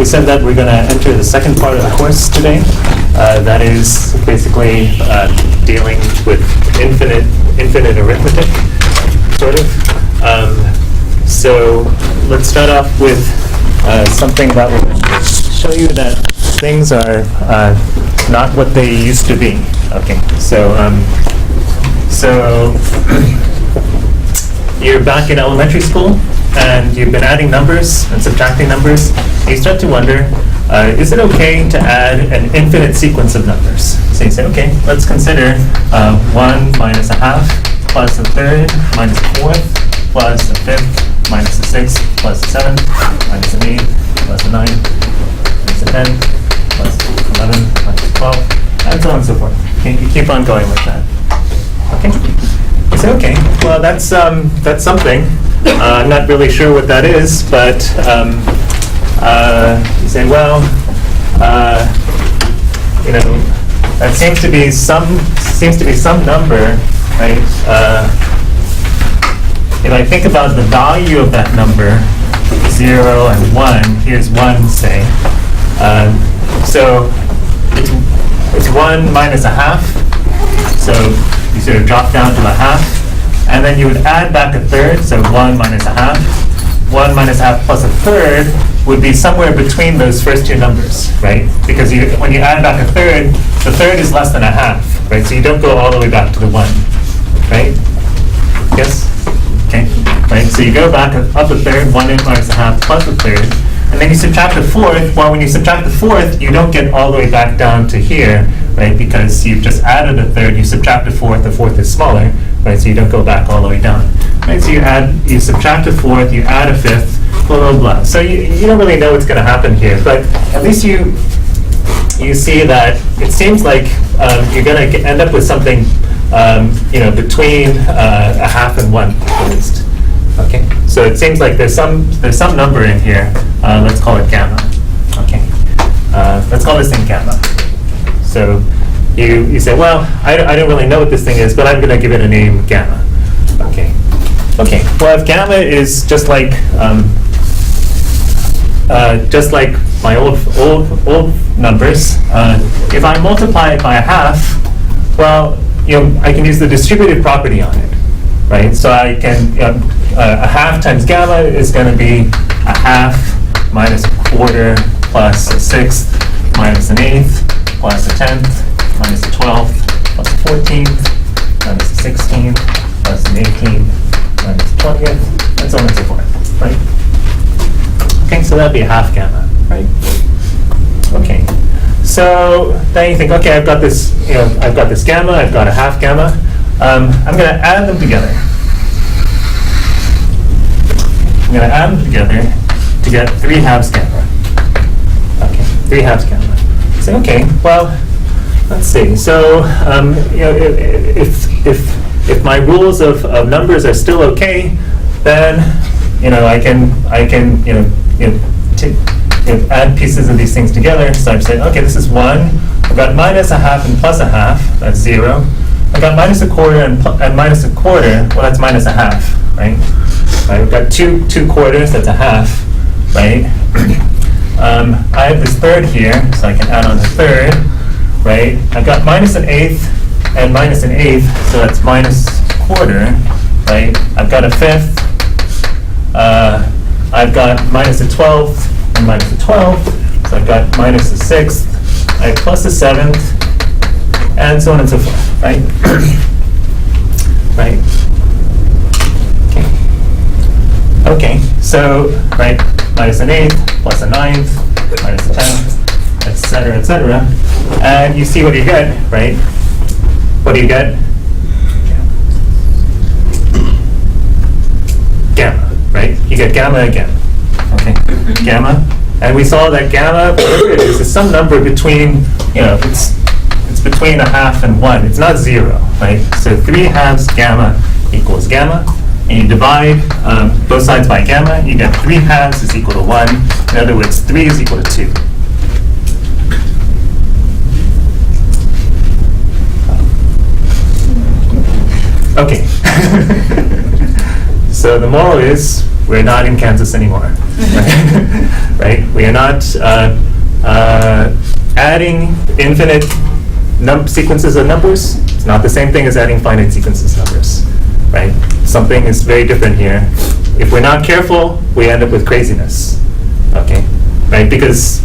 said that we're going to enter the second part of the course today. That is basically dealing with infinite arithmetic, sort of. So let's start off with something that will show you that things are not what they used to be. Okay, so you're back in elementary school, and you've been adding numbers and subtracting numbers. You start to wonder, is it okay to add an infinite sequence of numbers? So you say, okay, let's consider 1 minus a half plus a third minus a fourth plus a fifth minus a sixth plus a seventh minus an eighth plus a ninth minus a 10 plus 11 minus 12, and so on and so forth. Okay, you keep on going like that. Okay. You say, okay, well, that's something. I'm not really sure what that is, but you say, well, that seems to be some number, right? If I think about the value of that number, 0 and 1, here's 1, say. So it's 1 minus a half. So you sort of drop down to a half, and then you would add back a third, so 1 minus a half. 1 minus a half plus a third would be somewhere between those first two numbers, right? Because when you add back a third, the third is less than a half, right? So you don't go all the way back to the 1, right? Yes? Okay, right? So you go back up a third, 1 minus a half plus a third, and then you subtract the fourth. Well, when you subtract the fourth, you don't get all the way back down to here, right? Because you've just added a third, you subtract the fourth is smaller, right? So you don't go back all the way down, right? So you subtract a fourth, you add a fifth, blah, blah, blah. So you don't really know what's going to happen here, but at least you see that it seems like you're going to end up with something, between a half and 1, at least. Okay, so it seems like there's some number in here. Let's call it gamma. Okay, let's call this thing gamma. So you say, well, I don't really know what this thing is, but I'm going to give it a name, gamma. Okay. Okay. Well, if gamma is just like my old numbers, if I multiply it by a half, well, I can use the distributive property on it, right? So I can a half times gamma is going to be a half minus a quarter plus a sixth minus an eighth plus a tenth minus a 12th plus a 14th minus a 16th plus an 18th minus a 20th, and so on and so forth, right? Okay, so that'd be a half gamma, right? Okay, so then you think, okay, I've got this gamma, I've got a half gamma. I'm going to add them together. I'm going to add them together to get 3 halves gamma. Okay, 3 halves gamma. Say, okay, well, let's see. So, if my rules of numbers are still okay, then I can add pieces of these things together. So I'm saying, okay, this is 1. I've got minus a half and plus a half. That's 0. I've got minus a quarter and minus a quarter. Well, that's minus a half, right? I've got two quarters. That's a half, right? I have this third here, so I can add on a third, right? I've got minus an eighth and minus an eighth, so that's minus a quarter, right? I've got a fifth. I've got minus a 12th and minus a 12th, so I've got minus a sixth. I have plus a seventh, and so on and so forth, right? Right? Okay, so, right, minus an eighth, plus a ninth, minus a tenth, et cetera, and you see what you get, right? What do you get? Gamma, right? You get gamma again, okay? Gamma, and we saw that gamma, whatever it is some number between, it's between a half and 1. It's not 0, right? So 3 halves gamma equals gamma. And you divide both sides by gamma, you get 3 halves is equal to 1. In other words, 3 is equal to 2. Okay. So the moral is, we're not in Kansas anymore, right? We are not adding infinite sequences of numbers. It's not the same thing as adding finite sequences of numbers, right? Something is very different here. If we're not careful, we end up with craziness, okay? Right, because,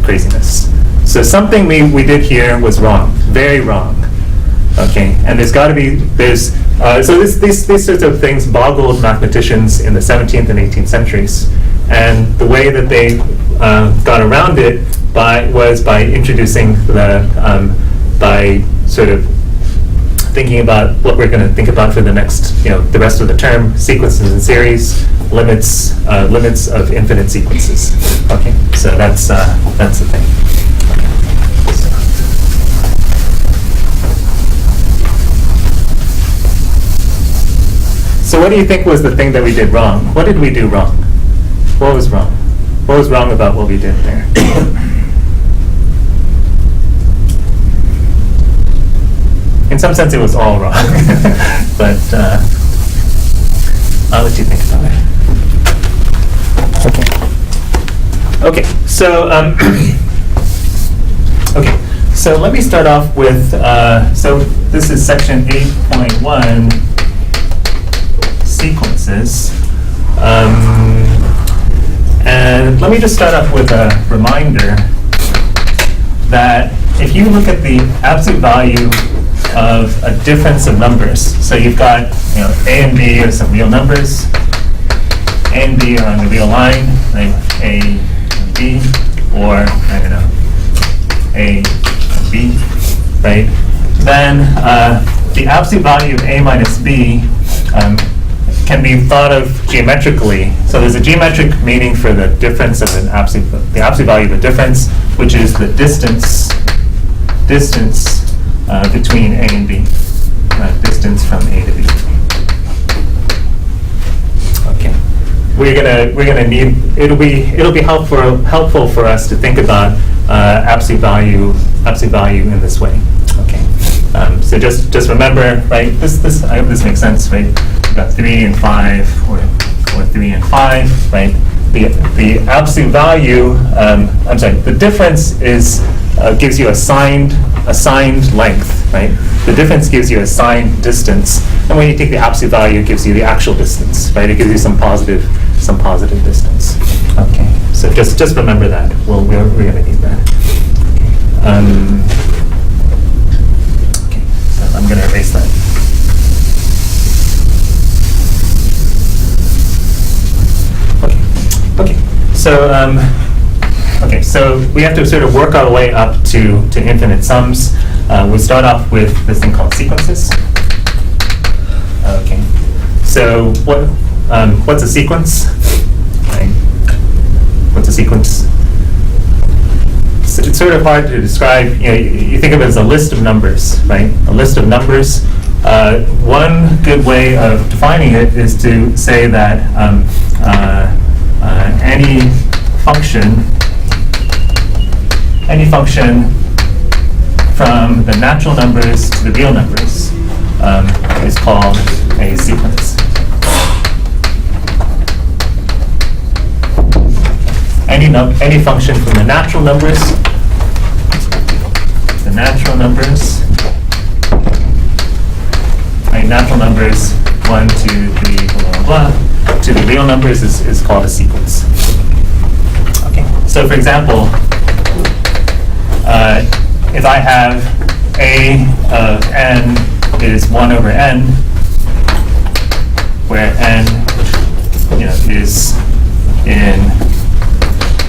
craziness. So something we did here was wrong, very wrong, okay? And there's got to be, so these sorts of things boggled mathematicians in the 17th and 18th centuries. And the way that they got around it was by introducing by sort of thinking about what we're going to think about for the next, the rest of the term, sequences and series, limits of infinite sequences. Okay, so that's the thing. Okay. So what do you think was the thing that we did wrong? What did we do wrong? What was wrong? What was wrong about what we did there? In some sense, it was all wrong, but I'll let you think about it. Okay. So so let me start off with. So this is section 8.1, sequences, and let me just start off with a reminder that if you look at the absolute value of a difference of numbers. So you've got, A and B are some real numbers. A and B are on the real line, like A and B, or, A and B, right? Then the absolute value of A minus B can be thought of geometrically. So there's a geometric meaning for the difference of the absolute value of a difference, which is the distance between A and B, distance from A to B. Okay, we're gonna need. It'll be helpful for us to think about absolute value in this way. Okay, so just remember, right? This I hope this makes sense, right? We've got 3 and 5, or 3 and 5, right? The absolute value. The difference gives you assigned length, right? The difference gives you assigned distance, and when you take the absolute value, it gives you the actual distance, right? It gives you some positive distance. Okay, so just remember that. We're going to need that. Okay, so I'm going to erase that. Okay, so we have to sort of work our way up to infinite sums. We start off with this thing called sequences. Okay, so what's a sequence? Right. What's a sequence? It's sort of hard to describe. You think of it as a list of numbers, right? A list of numbers. One good way of defining it is to say that any function from the natural numbers to the real numbers is called a sequence. Any function from the natural numbers, 1, 2, 3, blah, blah, blah, to the real numbers is called a sequence. Okay, so for example, if I have A of n is 1 over n, where n is in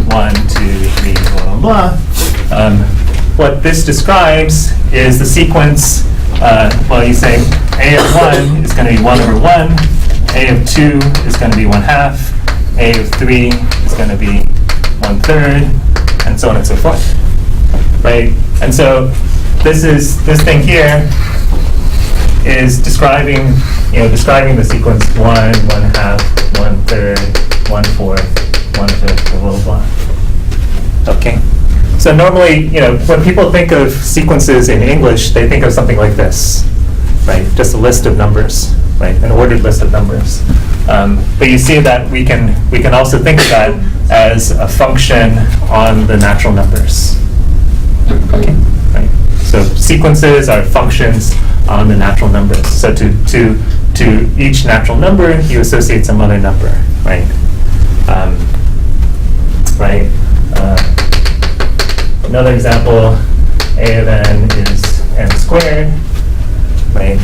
1, 2, 3, blah, blah, blah, what this describes is the sequence. You say A of 1 is going to be 1 over 1, A of 2 is going to be 1/2, A of 3 is going to be 1/3, and so on and so forth, right? And so this thing here is describing the sequence 1, 1/2, 1/3, 1/4, 1/5, blah, blah, blah. Okay. So normally, when people think of sequences in English, they think of something like this, right? Just a list of numbers, right? An ordered list of numbers. But you see that we can also think of that as a function on the natural numbers. Okay, right? So sequences are functions on the natural numbers. So to each natural number, you associate some other number, right? Right. Another example, a of n is n squared, right?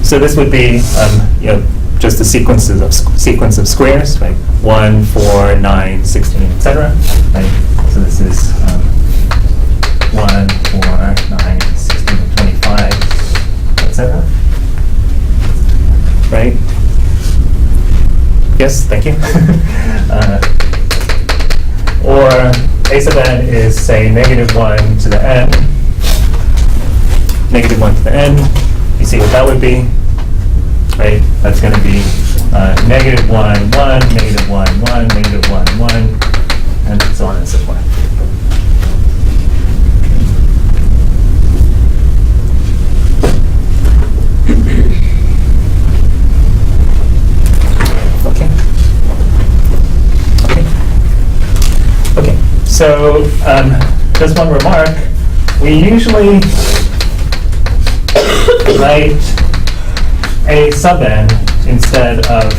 So this would be, just a sequence of squares, right? 1, 4, 9, 16, etc. Right? So this is 1, 4, 9, 16, 25, etc. Right? Yes, thank you. Or a sub n is, say, -1 to the n. -1 to the n. You see what that would be, right? That's going to be -1, 1, -1, -1, -1, 1, and so on and so forth. Okay. Okay. So just one remark. We usually write a sub n instead of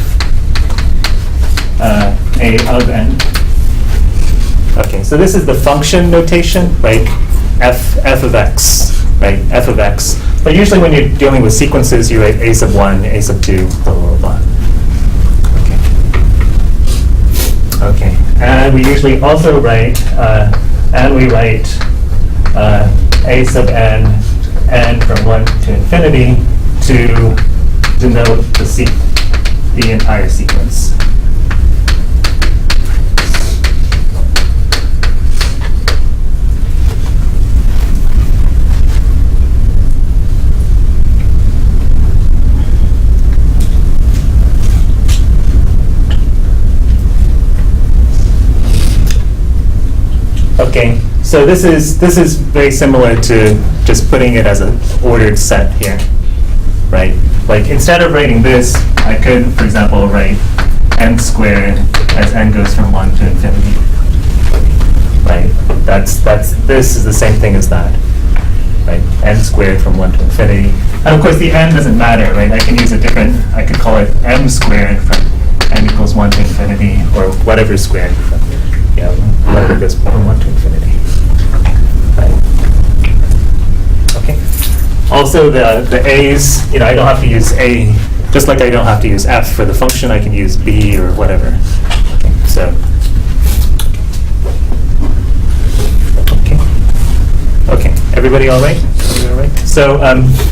a of n. Okay, so this is the function notation, right? F of x, right? F of x. But usually when you're dealing with sequences, you write a sub 1, a sub 2, blah, blah, blah. Okay. Okay, and we usually also write, a sub n, n from 1 to infinity to denote the entire sequence. Okay, so this is very similar to just putting it as an ordered set here, right? Like instead of writing this, I could, for example, write n squared as n goes from 1 to infinity, right? This is the same thing as that, right? N squared from 1 to infinity, and of course the n doesn't matter, right? I can use a different. I could call it m squared from n equals 1 to infinity, or whatever squared from whatever goes from 1 to infinity. Right. Okay. Also, the a's, I don't have to use a, just like I don't have to use f for the function. I can use b or whatever. Okay. So. Okay. Okay. Everybody all right? Everybody all right? So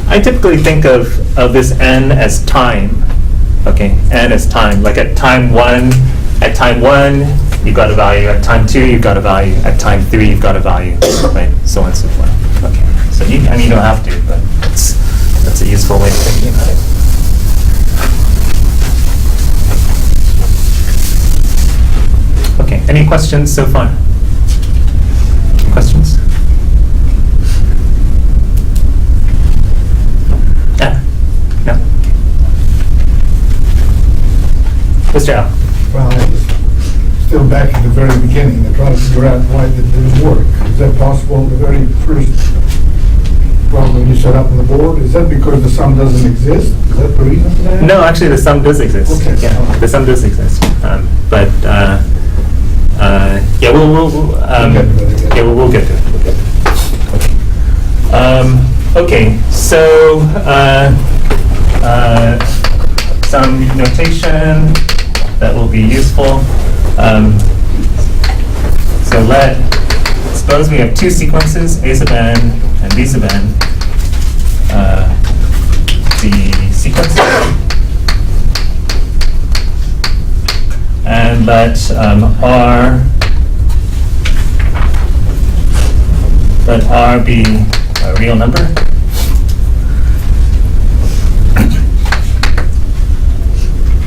I typically think of this n as time. Okay. N as time. Like at time 1. At time 1, you've got a value. At time 2, you've got a value. At time 3, you've got a value. Right? So on and so forth. Okay. So you don't have to, but that's a useful way of thinking about it. Okay. Any questions so far? Questions? Yeah. No. Mr. Al. Well, still back at the very beginning and trying to figure out why it didn't work. Is that possible? The very first problem you set up on the board, is that because the sum doesn't exist? Is that the reason for that? No, actually, the sum does exist. Okay. Yeah, the sum does exist. But yeah, we'll get to it. We'll get to it. Okay. So some notation that will be useful. So suppose we have two sequences, a sub n and b sub n. The sequence, and let R be a real number.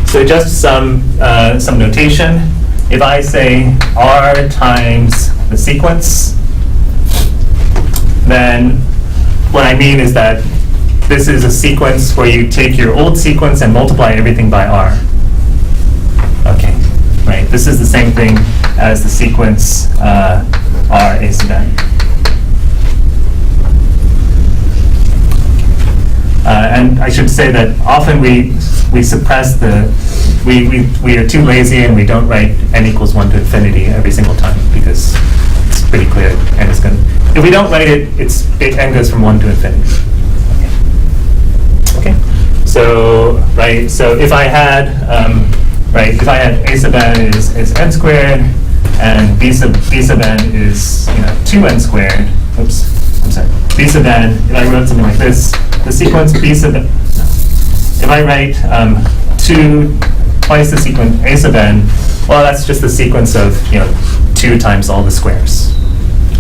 So just some notation. If I say R times the sequence, then what I mean is that this is a sequence where you take your old sequence and multiply everything by r. Okay, right. This is the same thing as the sequence r a sub n. And I should say that often we suppress we are too lazy and we don't write n equals 1 to infinity every single time because it's pretty clear n is going to, if we don't write it, n goes from 1 to infinity. Okay. So, right, so if I had, if I had a sub n is n squared and b sub n is, 2n squared, oops, I'm sorry, b sub n, if I wrote something like this, the sequence b sub n, if I write twice the sequence a sub n, well, that's just the sequence of 2 times all the squares.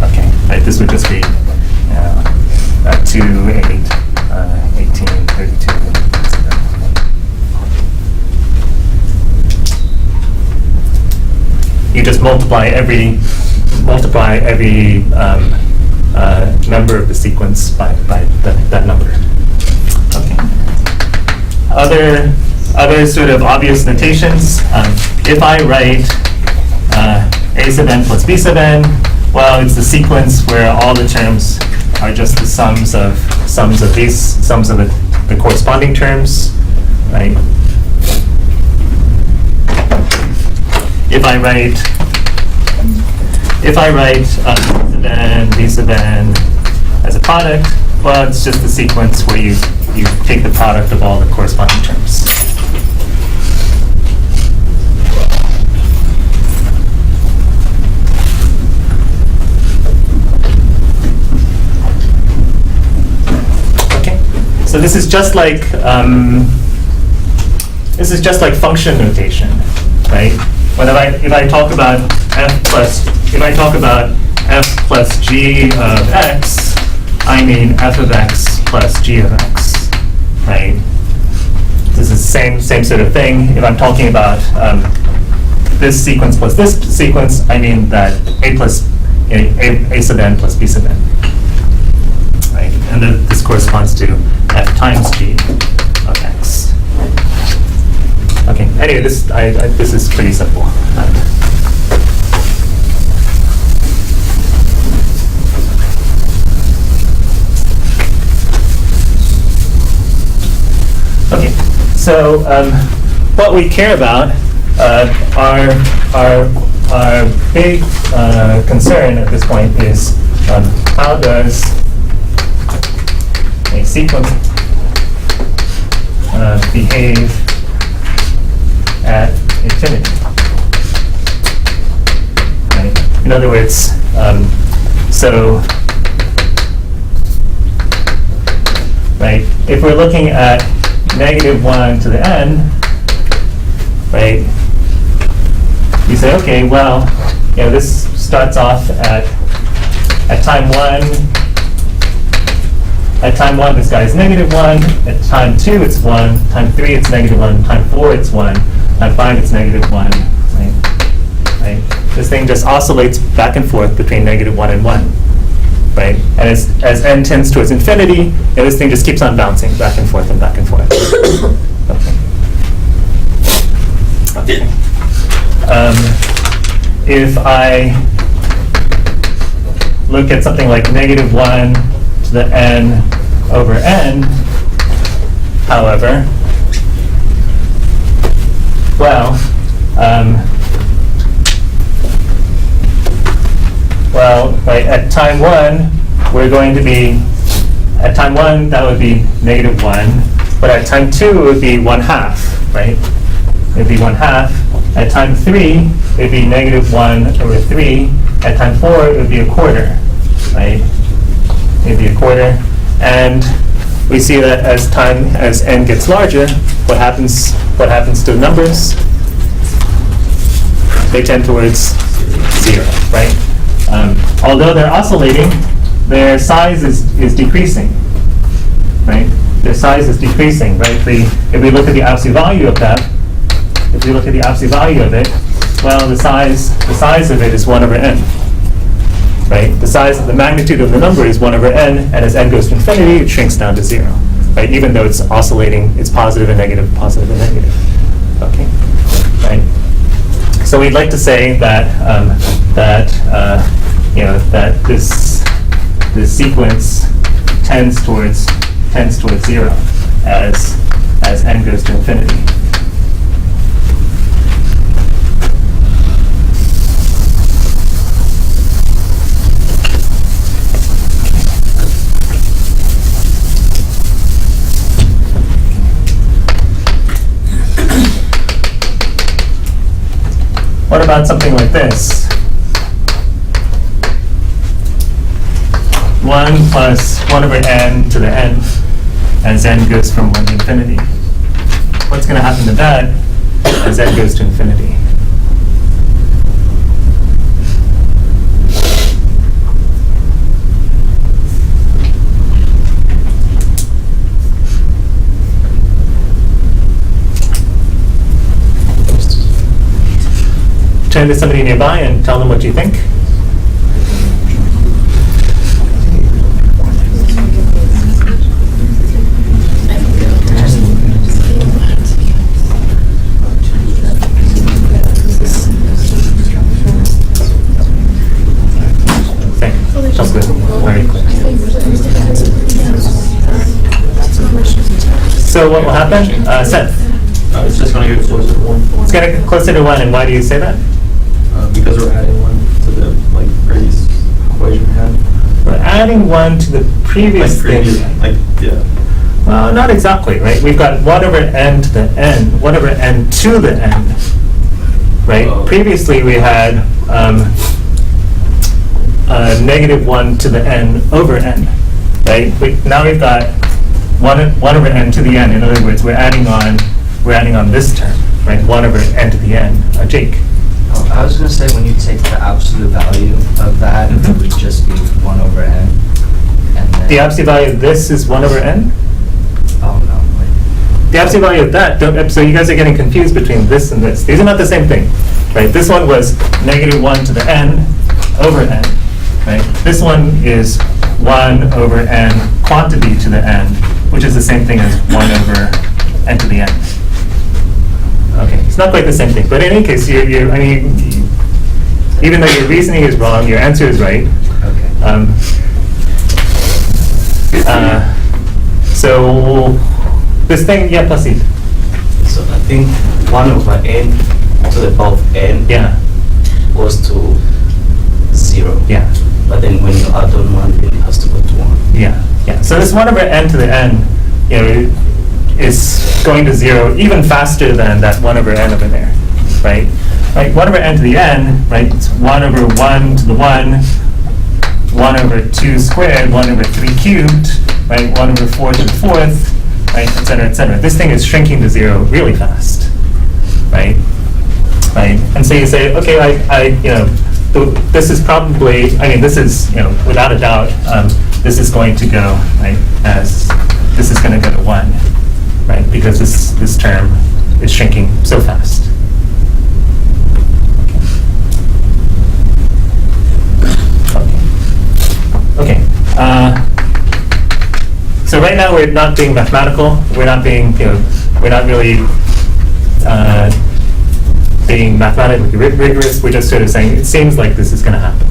Okay, right. This would just be 2, 8, 18, 32. You just multiply every member of the sequence by that number. Okay. Other sort of obvious notations. If I write a sub n plus b sub n, well, it's the sequence where all the terms are just the sums of the corresponding terms, right? If I write a sub n, b sub n as a product, well, it's just the sequence where you take the product of all the corresponding terms. Okay, so this is just like function notation, right? If I talk about f plus g of x, I mean f of x plus g of x, right? This is the same sort of thing. If I'm talking about this sequence plus this sequence, I mean that a sub n plus b sub n, right? And this corresponds to f times g of x. Okay. Anyway, this is pretty simple. Okay. So what we care about, our big concern at this point is how does a sequence behave at infinity, right? In other words, right, if we're looking at -1 to the n, right, you say, okay, well, this starts off at time 1. At time 1, this guy is -1. At time 2, it's 1. Time 3, it's -1. Time 4, it's 1. Time 5, it's -1. Right? This thing just oscillates back and forth between -1 and 1. Right? And as n tends towards infinity, this thing just keeps on bouncing back and forth and back and forth. Okay. If I look at something like -1 to the n over n, however, well, right, at time 1, we're going to be, at time 1, that would be -1, but at time 2, it would be 1/2, right? It would be 1/2. At time 3, it would be -1 over 3. At time 4, it would be 1/4, right? It would be 1/4. And we see that as n gets larger, what happens to the numbers? They tend towards 0, right? Although they're oscillating, their size is decreasing, right? Their size is decreasing, right? If we look at the absolute value of that, well, the size of it is 1 over n, right? The magnitude of the number is 1 over n, and as n goes to infinity, it shrinks down to 0. right? Even though it's oscillating, it's positive and negative, positive and negative. Okay, right? So we'd like to say that that this sequence tends towards 0 as n goes to infinity. What about something like this? 1 plus 1 over n to the n as n goes from 1 to infinity. What's going to happen to that as n goes to infinity? Turn to somebody nearby and tell them what you think. Sounds good. Very clear. So what will happen? Seth? It's just going to get closer to 1. It's going to get closer to 1, and why do you say that? Because we're adding 1 to the previous equation we had. We're adding 1 to the previous thing. Yeah. Well, not exactly, right? We've got 1 over n to the n, 1 over n to the n, right? Previously we had negative 1 to the n over n, right? Now we've got 1 over n to the n. In other words, we're adding on this term, right? 1 over n to the n. Jake? I was going to say, when you take the absolute value of that, it would just be 1 over n. And then The absolute value of this is 1 over n? Oh, no, wait. The absolute value of that, so you guys are getting confused between this and this. These are not the same thing, right? This one was negative 1 to the n over n, right? This one is 1 over n quantity to the n, which is the same thing as 1 over n to the n. Okay, it's not quite the same thing, but in any case, I mean, even though your reasoning is wrong, your answer is right. Okay. So this thing, yeah, proceed. So I think 1 over n to the power of n Yeah, goes to 0. yeah, But then when you add on 1, then it has to go to 1. yeah, yeah. So this 1 over n to the n, is going to 0 even faster than that 1 over n over there, right? Right, 1 over n to the n, right, it's 1 over 1 to the 1, 1 over 2 squared, 1 over 3 cubed, right, 1 over 4 to the 4th, right, et cetera, et cetera. This thing is shrinking to 0 really fast, right? Right, and so you say, okay, this is probably, this is, without a doubt, this is going to go, right, this is going to go to 1. Right, because this term is shrinking so fast. Okay. So right now we're not being mathematical. We're not being, we're not really being mathematically rigorous. We're just sort of saying it seems like this is going to happen.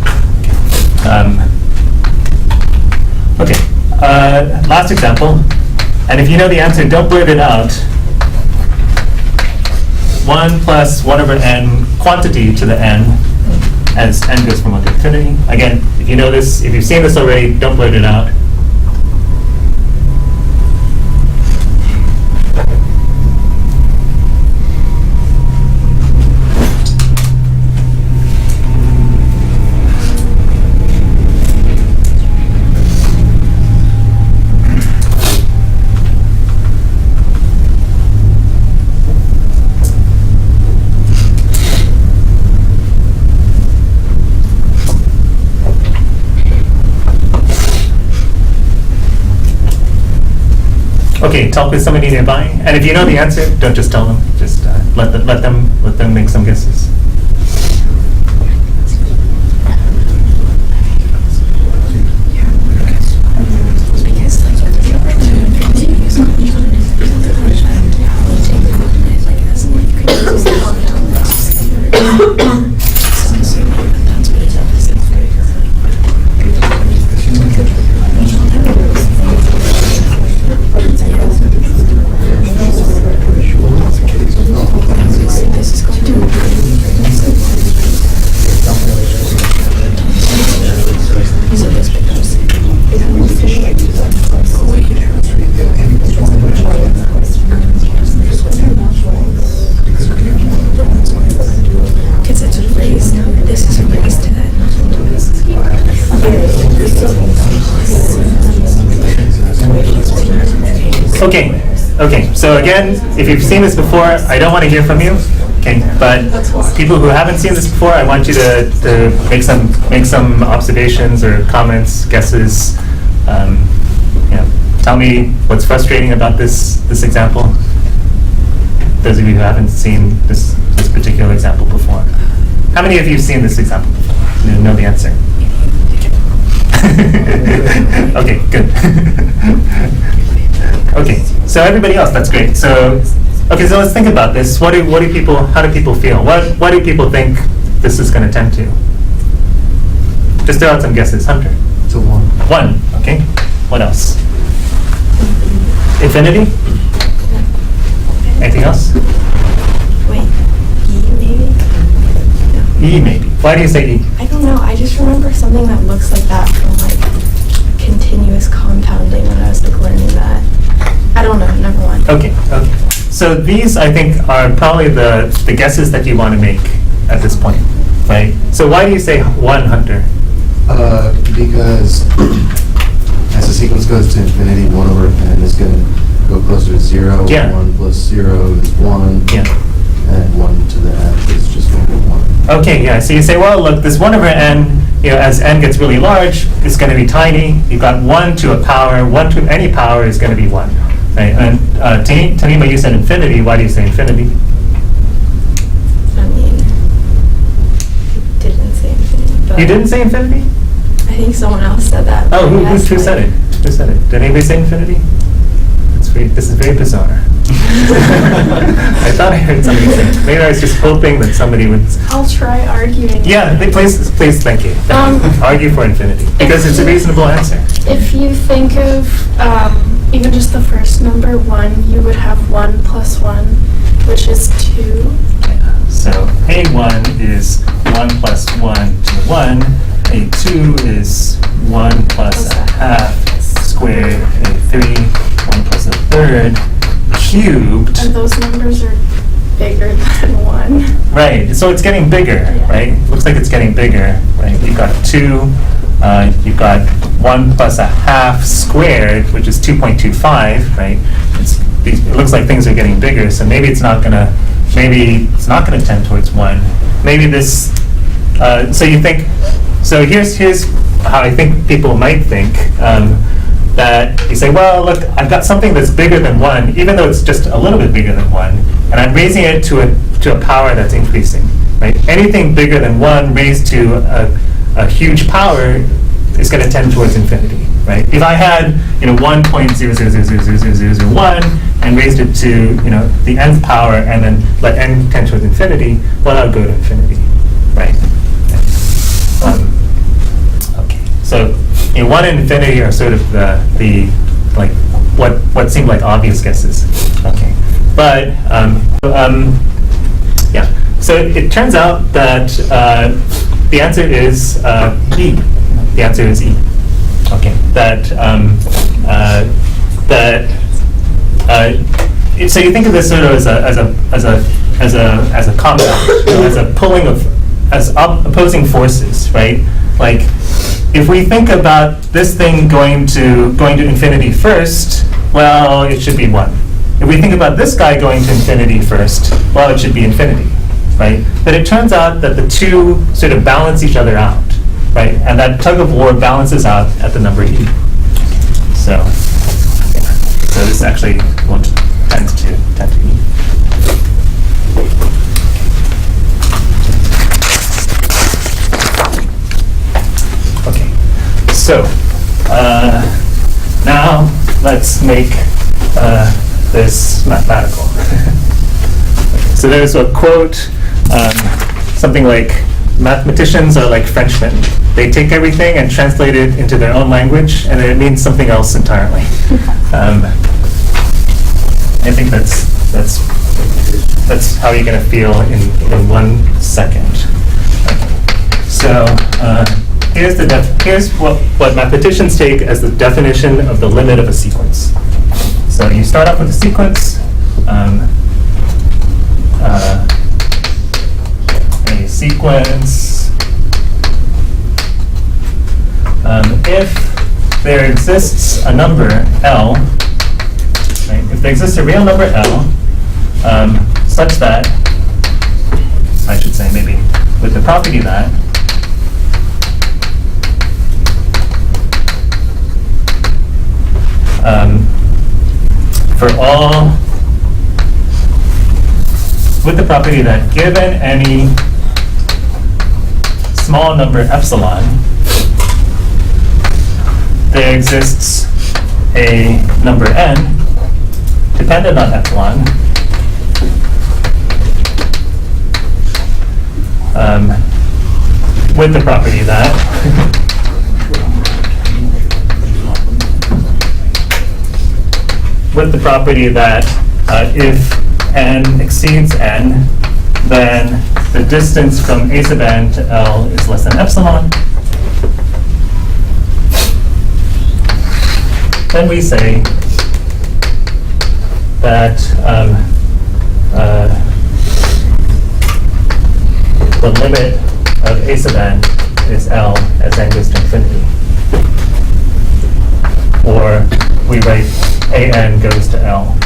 Okay. Last example. And if you know the answer, don't blurt it out. 1 plus 1 over n quantity to the n as n goes from 1 to infinity. Again, if you know this, if you've seen this already, don't blurt it out. Okay, talk with somebody nearby, and if you know the answer, don't just tell them. Just let them make some guesses. Okay, okay. So again, if you've seen this before, I don't want to hear from you. Okay, but people who haven't seen this before, I want you to make some observations or comments, guesses. Tell me what's frustrating about this example. Those of you who haven't seen this particular example before. How many of you have seen this example before? You know the answer. Okay, good. Okay, so everybody else, that's great. So, okay, so let's think about this. How do people feel? What do people think this is going to tend to? Just throw out some guesses. Hunter? It's a 1. 1, okay. What else? Infinity? Anything else? Wait, E maybe? E maybe. Why do you say E? I don't know, I just remember something that looks like that from like continuous compounding when I was like learning that. I don't know, never mind. Okay, okay. So these, I think, are probably the guesses that you want to make at this point, right? So why do you say 1, Hunter? Because as the sequence goes to infinity, 1 over n is going to go closer to 0. Yeah. 1 plus 0 is 1. Yeah. And 1 to the n is just going to be 1. Okay, yeah. So you say, well, look, this 1 over n, as n gets really large, it's going to be tiny. You've got 1 to a power. 1 to any power is going to be 1. Right? And Tanima, you said infinity. Why do you say infinity? I mean, I didn't say infinity, but You didn't say infinity? I think someone else said that. Oh, who That's said it? Who said it? Did anybody say infinity? This is very bizarre. I thought I heard somebody say it. Maybe I was just hoping that somebody would. I'll try arguing. Yeah, please, thank you. Argue for infinity, because it's a reasonable answer. If you think of even just the first number, 1, you would have 1 plus 1, which is 2. So A1 is 1 plus 1 to the 1. A2 is 1 plus a half squared. A3, 1 plus a third cubed. And those numbers are bigger than 1. Right, so it's getting bigger, Yeah. right? Looks like it's getting bigger, right? You've got 2, you've got 1 plus a half squared, which is 2.25, right? It looks like things are getting bigger, so maybe it's not gonna tend towards 1. Maybe this, so you think, so here's how I think people might think, that you say, well, look, I've got something that's bigger than 1, even though it's just a little bit bigger than 1, and I'm raising it to a power that's increasing, right? Anything bigger than 1 raised to a huge power is going to tend towards infinity, right? If I had, 1.00000001 and raised it to, the nth power and then let n tend towards infinity, well, I'll go to infinity, right? Okay, so 1 and infinity are sort of the like what seemed like obvious guesses. Okay, but yeah. So it turns out that the answer is E. The answer is E. Okay, so you think of this sort of as a compound, as a pulling of opposing forces, right? Like, if we think about this thing going to infinity first, well, it should be 1. If we think about this guy going to infinity first, well, it should be infinity, right? But it turns out that the two sort of balance each other out, right? And that tug of war balances out at the number E. So, yeah. So this actually won't tend to E. Okay, so now let's make this mathematical. Okay, so there's a quote, something like, mathematicians are like Frenchmen. They take everything and translate it into their own language, and it means something else entirely. I think that's how you're going to feel in 1 second. Okay. So here's what mathematicians take as the definition of the limit of a sequence. So you start off with a sequence. A sequence, if there exists a number L, right, there exists a real number L such that, I should say maybe with the property that for all, with the property that given any small number epsilon, there exists a number n dependent on epsilon with the property that if n exceeds n, then the distance from a sub n to L is less than epsilon. Then we say that the limit of a sub n is L as n goes to infinity. Or we write a n goes to L.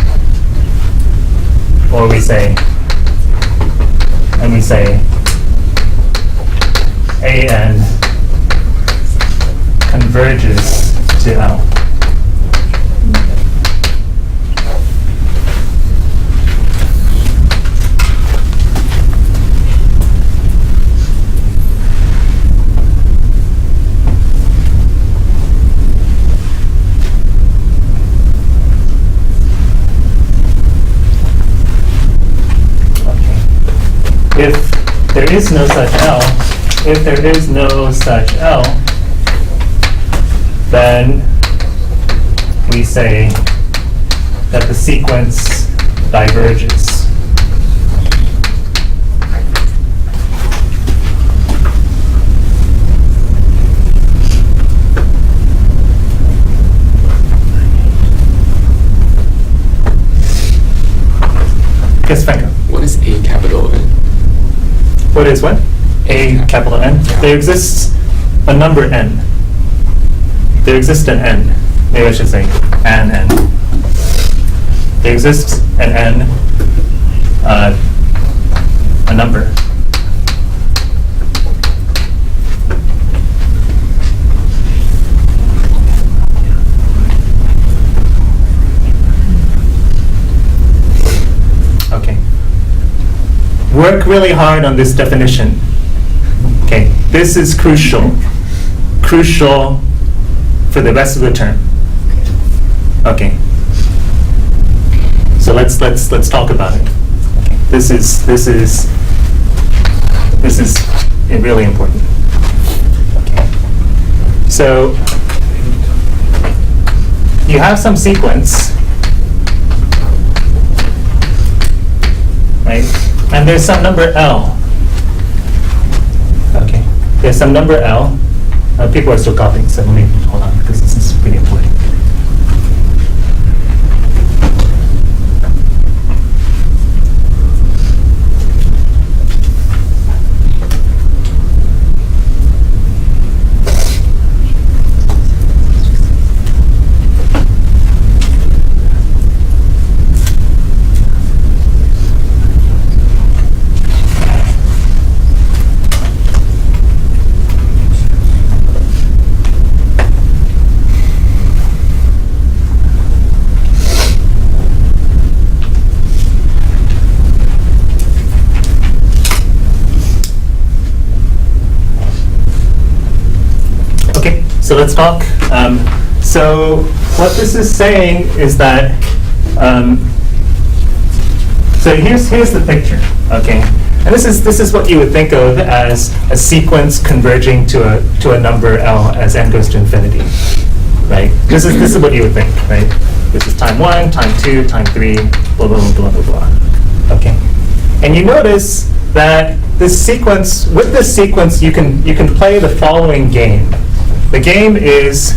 Or we say, a n converges to L. If there is no such L, then we say that the sequence diverges. Yes, Franco. What is A capital N? What is what? A capital N? There exists a number n. There exists an n. Maybe I should say an n. There exists an n, a number. Okay. Work really hard on this definition. Okay, this is crucial for the rest of the term. Okay, so let's talk about it. Okay. This is really important. Okay. So you have some sequence, right? And there's some number L. Okay, there's some number L. People are still copying, so let me hold on because this is pretty important. So let's talk. So what this is saying is that, so here's the picture, okay? And this is what you would think of as a sequence converging to a number L as n goes to infinity, right? This is what you would think, right? This is time 1, time 2, time 3, blah, blah, blah, blah, blah, okay? And you notice that this sequence, with this sequence, you can play the following game. The game is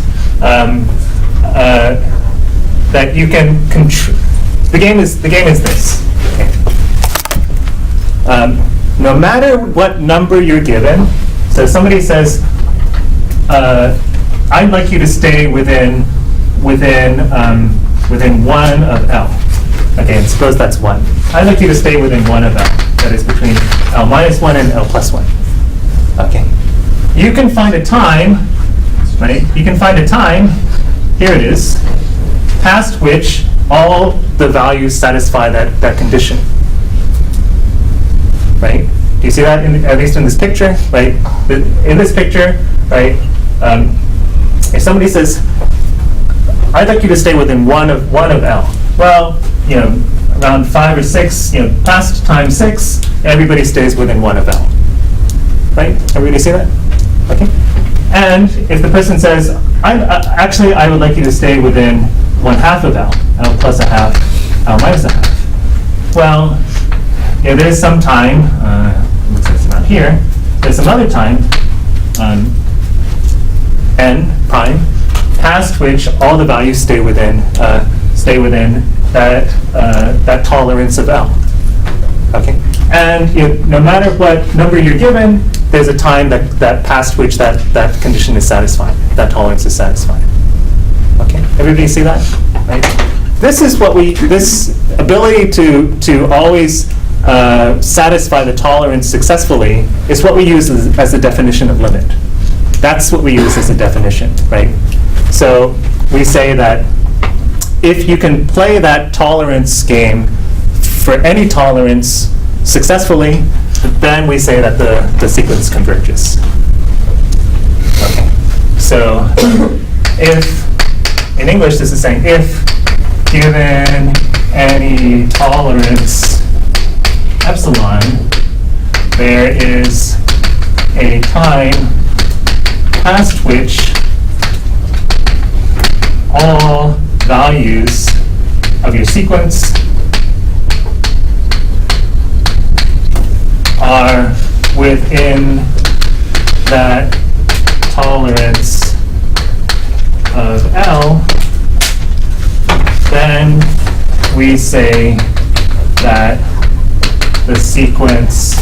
that you can control. The game is this. Okay. No matter what number you're given, so somebody says, "I'd like you to stay within 1 of L." Okay, and suppose that's 1. I'd like you to stay within 1 of L, that is between L minus 1 and L plus 1. Okay. You can find a time, right? You can find a time, here it is, past which all the values satisfy that condition. Right? Do you see that, at least in this picture? Right? In this picture, right? If somebody says, I'd like you to stay within 1 of L. Well, around 5 or 6, past time 6, everybody stays within 1 of L. Right? Everybody see that? Okay. And if the person says, actually, I would like you to stay within 1/2 of L, L plus 1/2, L minus 1/2. Well, there's some time, looks like it's not here, there's some other time, n prime, past which all the values stay within that tolerance of L. Okay, and no matter what number you're given, there's a time that past which that condition is satisfied, that tolerance is satisfied. Okay, everybody see that? Right? This is what this ability to always satisfy the tolerance successfully is what we use as the definition of limit. That's what we use as a definition, right? So we say that if you can play that tolerance game for any tolerance successfully, then we say that the sequence converges. Okay. So if, in English, this is saying if given any tolerance epsilon, there is a time past which all values of your sequence are within that tolerance of L, then we say that the sequence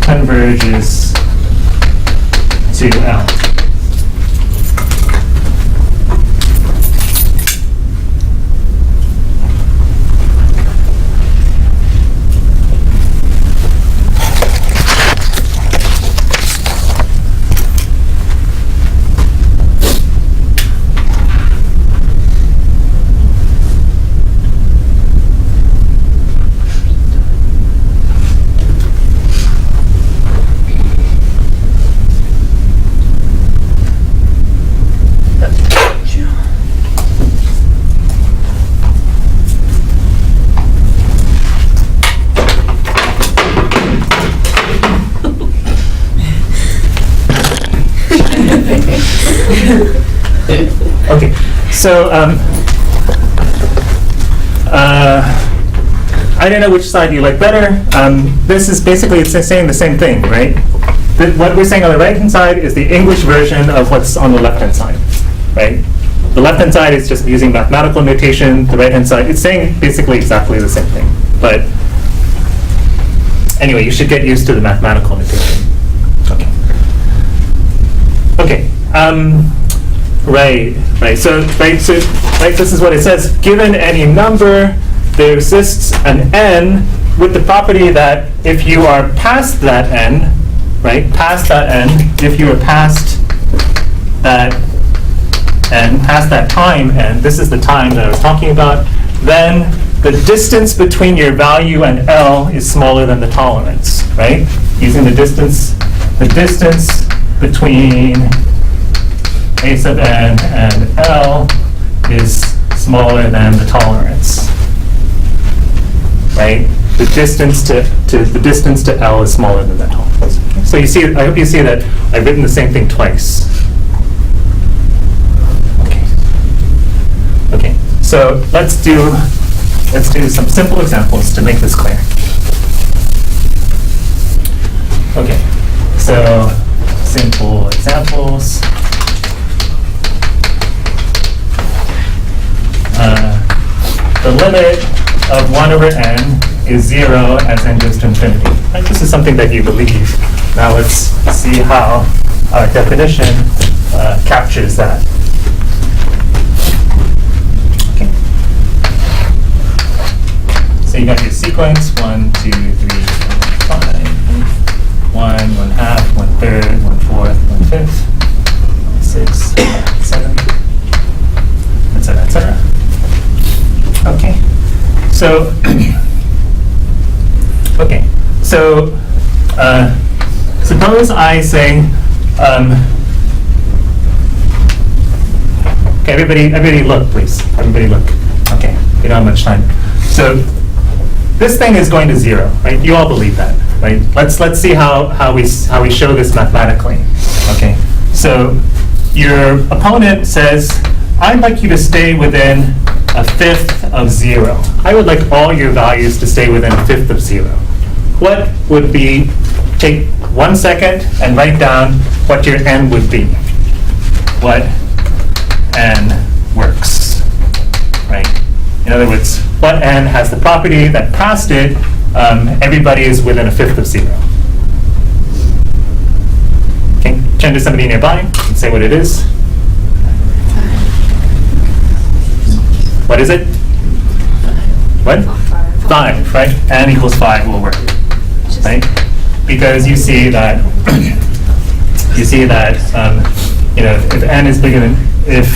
converges to L. Okay, so I don't know which side you like better. This is basically, it's saying the same thing, right? What we're saying on the right-hand side is the English version of what's on the left-hand side, right? The left-hand side is just using mathematical notation. The right-hand side, it's saying basically exactly the same thing. But anyway, you should get used to the mathematical notation. Okay. Okay. Right. So this is what it says. Given any number, there exists an n with the property that if you are past that n, right, past that n, if you are past that n, past that time n, this is the time that I was talking about, then the distance between your value and L is smaller than the tolerance, right? Using the distance between a sub n and L is smaller than the tolerance, right? The distance to L is smaller than that tolerance. So you see, I hope you see that I've written the same thing twice. Okay. So let's do some simple examples to make this clear. Okay. So simple examples. The limit of 1 over n is 0 as n goes to infinity. Right? This is something that you believe. Now let's see how our definition captures that. Okay. So you got your sequence, 1, 2, 3, 4, 5, 1, 1/2, 1/3, 1/4, 1/5, 6, 7, etc., etc. Okay. So, okay. So, suppose I say, okay, everybody look, please. Everybody look. Okay, we don't have much time. So, this thing is going to 0, right? You all believe that, right? Let's see how we show this mathematically. Okay. So, your opponent says, I'd like you to stay within 1/5 of 0. I would like all your values to stay within 1/5 of 0. What would be, take 1 second and write down what your n would be. What n works, right? In other words, what n has the property that past it, everybody is within 1/5 of 0. Okay, turn to somebody nearby and say what it is. What is it? What? 5, right? N equals 5 will work, right? Because you see that, if n is bigger than, if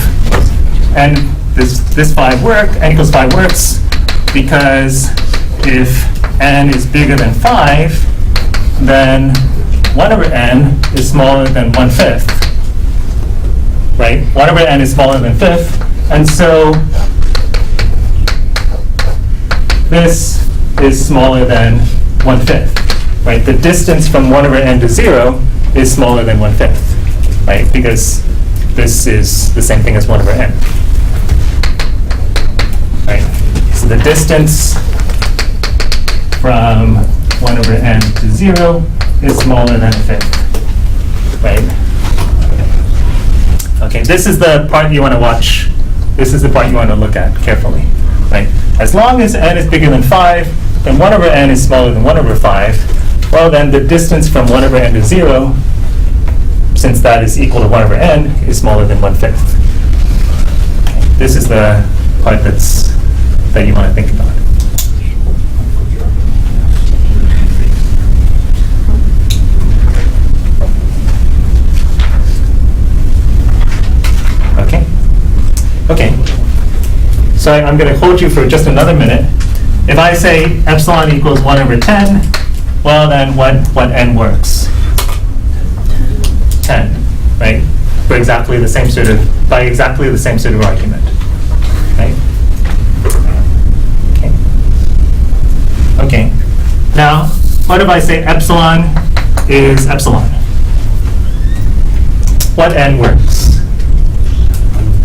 n, this 5 work, n equals 5 works, because if n is bigger than 5, then 1/n is smaller than 1/5, right? 1/n is smaller than 1/5, and so this is smaller than 1/5, right? The distance from 1/n to 0 is smaller than 1/5, right? Because this is the same thing as 1/n, right? So the distance from 1/n to 0 is smaller than 1/5, right? Okay, this is the part you want to watch. This is the part you want to look at carefully, right? As long as n is bigger than 5, then 1/n is smaller than 1/5. Well, then the distance from 1/n to 0, since that is equal to 1/n, is smaller than 1/5. Okay, this is the part that you want to think about. Okay. Okay. So I'm going to hold you for just another minute. If I say epsilon equals 1/10, well then what n works? 10, right? For exactly the same sort of, by exactly the same sort of argument, right? Okay. Okay. Now, what if I say epsilon is epsilon? What n works?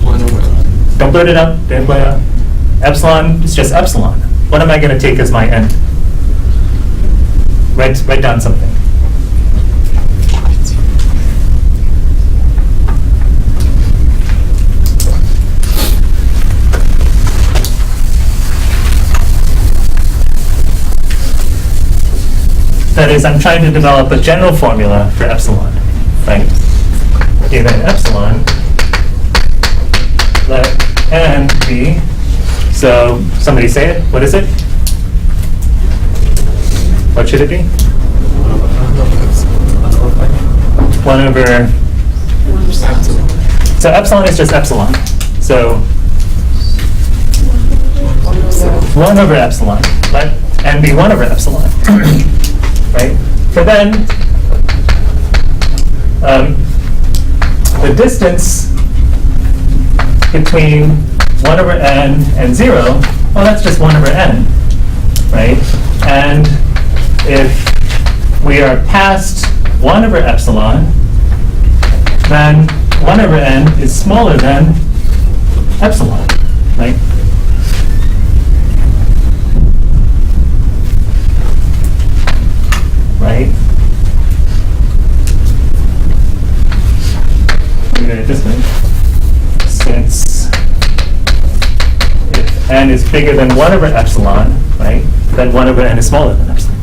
1/. Don't blurt it out. Don't blurt it out. Epsilon is just epsilon. What am I going to take as my n? Write down something. That is, I'm trying to develop a general formula for epsilon, right? Given epsilon, let n be, so somebody say it, what is it? What should it be? 1/. So epsilon is just epsilon. So 1/epsilon. Let n be 1/epsilon. Right? So then, the distance between 1/n and 0, well, that's just 1/n, right? And if we are past 1/epsilon, then 1/n is smaller than epsilon, right? Right? Look at it this way. Since if n is bigger than 1/epsilon, right, then 1/n is smaller than epsilon.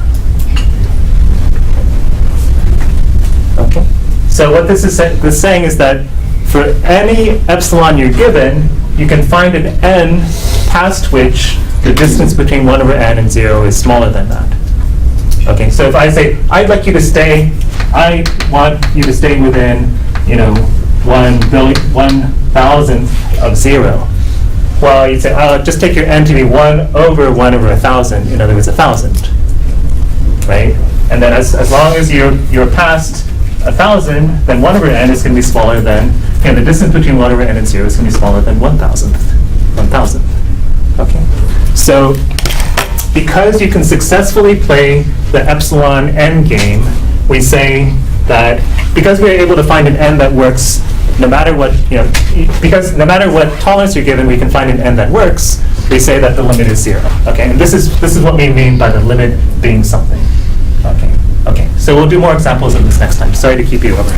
Okay. So what this is saying is that for any epsilon you're given, you can find an n past which the distance between 1 over n and 0 is smaller than that. Okay, so if I say, I want you to stay within, 1,000th of 0. Well, you'd say, just take your n to be 1 over 1/1,000, in other words, 1,000, right? And then as long as you're past 1,000, then 1 over n is going to be smaller than, the distance between 1 over n and 0 is going to be smaller than 1,000th. Okay, so because you can successfully play the epsilon n game, we say that because we're able to find an n that works no matter what, because no matter what tolerance you're given, we can find an n that works, we say that the limit is 0. Okay, and this is what we mean by the limit being something. Okay, so we'll do more examples of this next time. Sorry to keep you over.